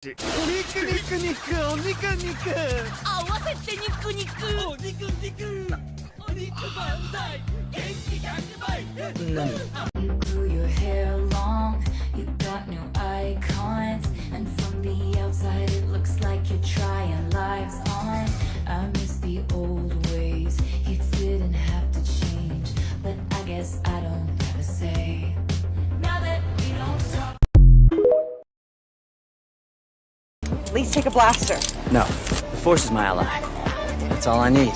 お肉肉肉お肉肉合わせて肉肉お肉肉お肉万歳元気100倍何 You grew your hair long, you got new icons, and from the outside it looks like you're trying lives on. I miss the old ways, you didn't have to change, but I guess I don't have a say. Now that we don't talk. Please take a blaster. No, the Force is my ally. That's all I need.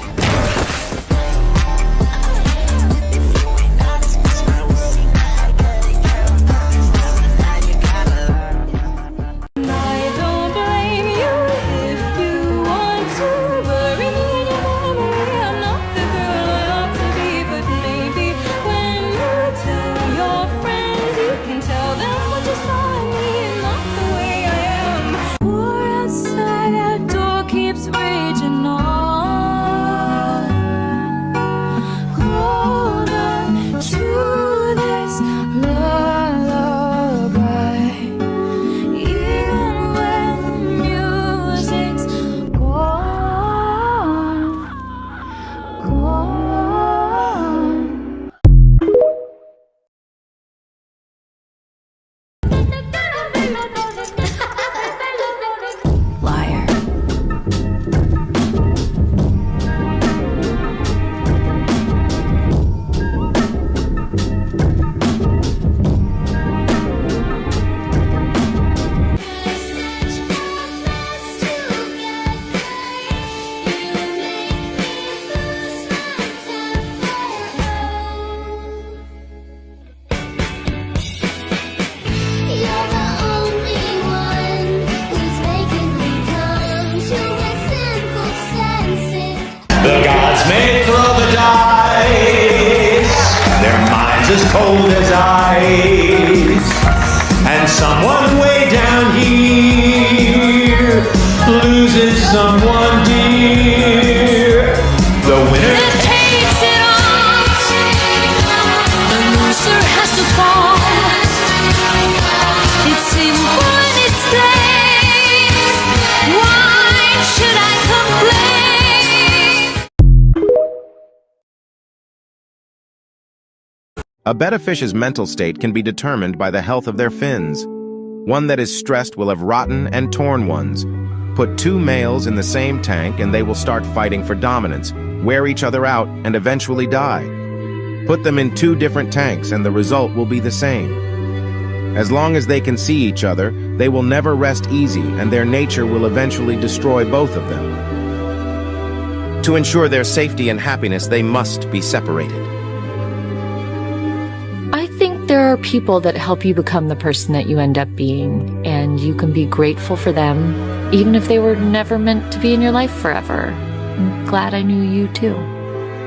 The gods may throw the dice, their minds as cold as ice, and someone way down here loses someone dear. The winner Takes it all. The loser has to fall. It's simple and it's plain. Why should I complain? A betta fish's mental state can be determined by the health of their fins. One that is stressed will have rotten and torn ones. Put two males in the same tank and they will start fighting for dominance, wear each other out, and eventually die. Put them in two different tanks and the result will be the same. As long as they can see each other, they will never rest easy and their nature will eventually destroy both of them. To ensure their safety and happiness, they must be separated. I think there are people that help you become the person that you end up being, and you can be grateful for them, even if they were never meant to be in your life forever. I'm glad I knew you too.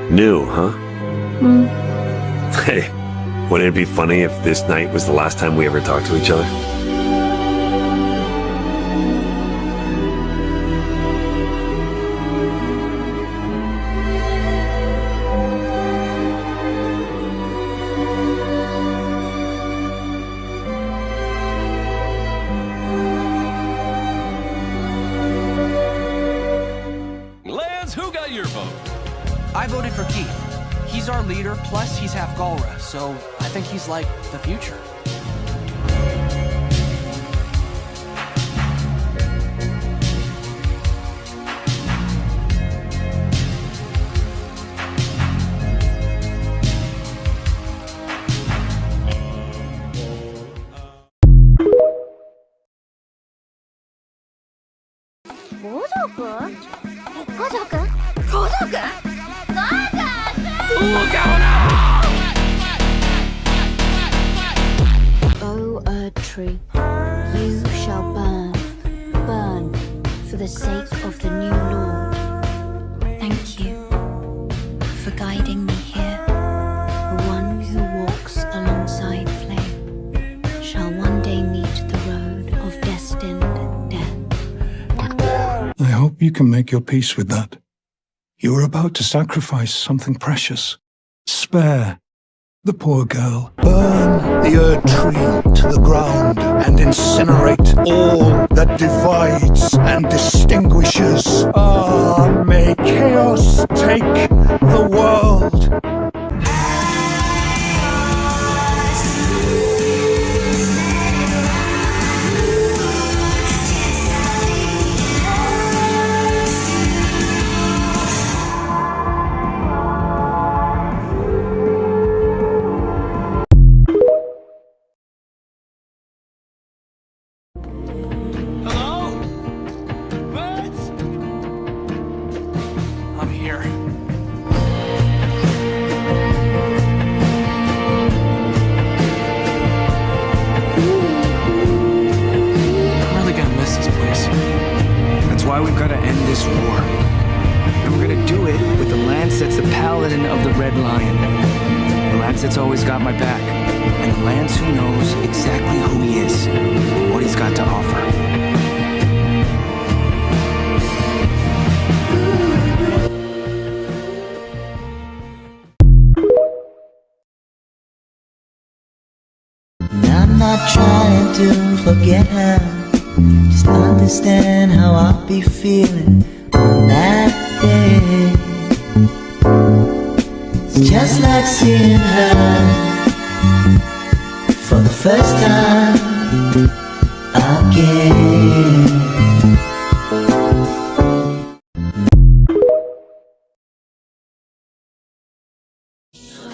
New, huh? Hey, wouldn't it be funny if this night was the last time we ever talked to each other? Who got your vote? I voted for Keith. He's our leader, plus he's half Galra, so I think he's like the future. Oh, a tree, you shall burn, burn, for the sake of the new Lord. Thank you for guiding me here. The one who walks alongside flame shall one day meet the road of destined death. I hope you can make your peace with that. You are about to sacrifice something precious. Spare the poor girl. Burn the Erd Tree to the ground and incinerate all that divides and distinguishes. Ah, may chaos take the world. I'm here. I'm really gonna miss this place. That's why we've got to end this war. And we're gonna do it with the lance that's the paladin of the Red Lion. The lance that's always got my back. And the lance who knows exactly who he is, what he's got to offer. I'm not trying to forget her, just understand how I'll be feeling on that day. It's just like seeing her for the first time again.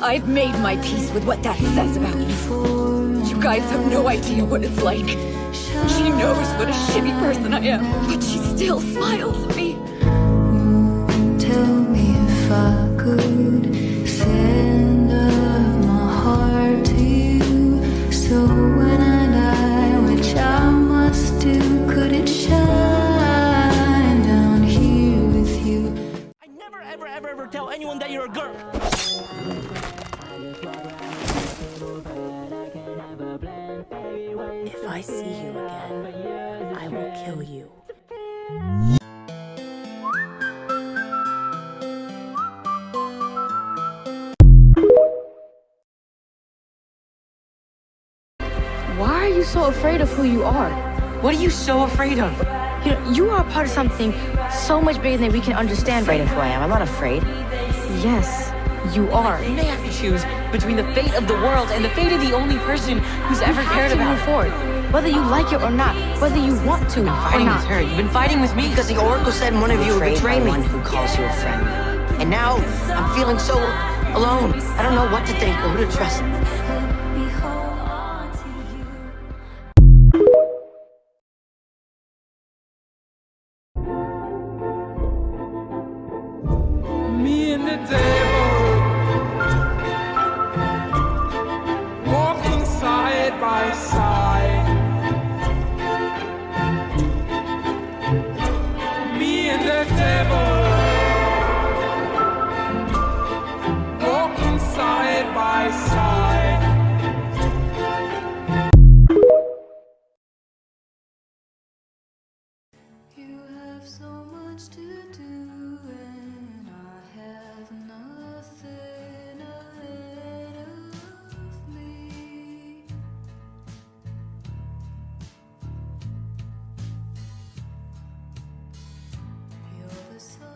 I've made my peace with what that says about me. You guys have no idea what it's like. She knows what a shitty person I am, but she still smiles at me. Tell me if I could send my heart to you, so when I die, which I must do, could it shine down here with you? I never ever tell anyone that you're a girl. If I see you again, I will kill you. Why are you so afraid of who you are? What are you so afraid of? You are a part of something so much bigger than we can understand. Afraid of who I am? I'm not afraid. Yes, you are. You may have to choose between the fate of the world and the fate of the only person who's ever cared about. Move forward, whether you like it or not, whether you want to fighting or not. with her. You've been fighting with me Because the Oracle said one of you would betray me. One who calls you a friend. And now I'm feeling so alone. I don't know what to think or who to trust. Me and the devil walking side by side. Me and the devil walking side by side. You have so much to do, and I have nothing ahead of me. You're the sun.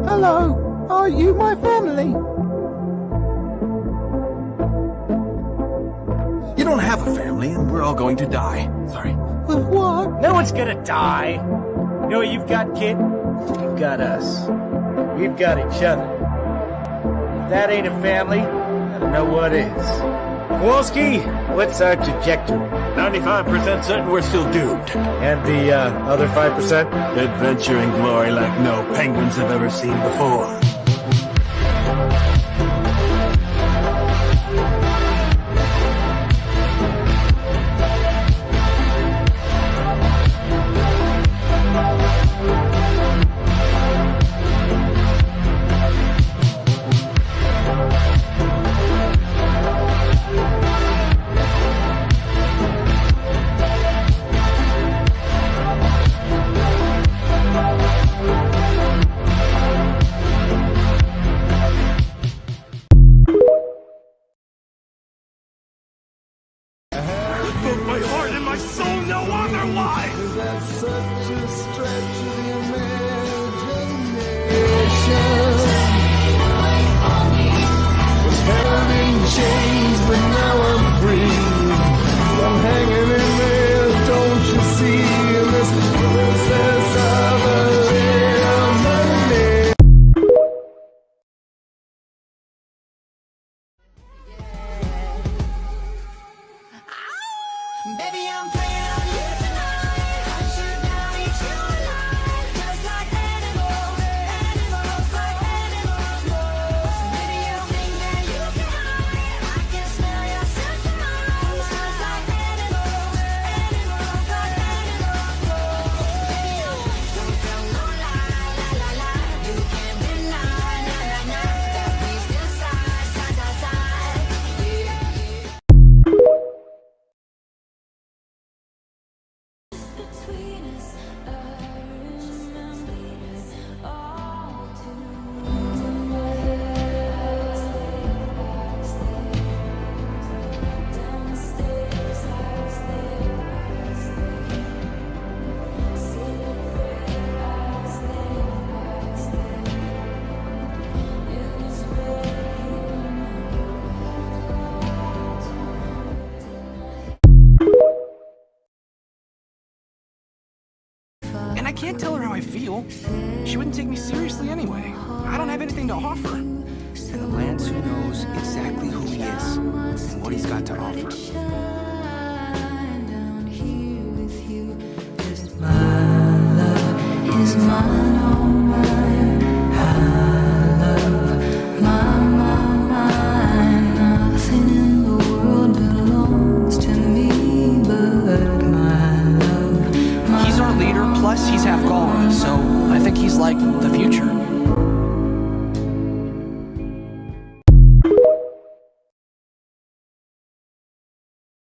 Hello, are you my family? You don't have a family, and we're all going to die. Sorry. With what? No one's gonna die. You know what you've got, kid? You've got us. We've got each other. If that ain't a family, I don't know what is. Kowalski, what's our trajectory? 95% certain we're still doomed. And the other 5%? Adventure and glory like no penguins have ever seen before. my soul no otherwise! That's such a stretch of the imagination. Was held in chains, but now I'm free. I'm hanging in there, don't you see? In this process of a little money. Baby, I'm playing on you tonight. Hunt you down, eat you alive. Just like animals, animals like animals. So maybe you think that you can hide. I can smell your scent from miles. Just like animals, animals like animals. Baby, don't tell no lie, la la la. You can't deny, na na na, that we still side, side, side, side. Yeah, yeah. Between us, I remember all too well. Down the stairs, I And I can't tell her how I feel. She wouldn't take me seriously anyway. I don't have anything to offer. And the Lance who knows exactly who he is and what he's got to offer. Is mine, all mine. I love mine. Nothing in the world belongs to me but my love. He's our leader, plus he's half Galra, so I think he's like the future.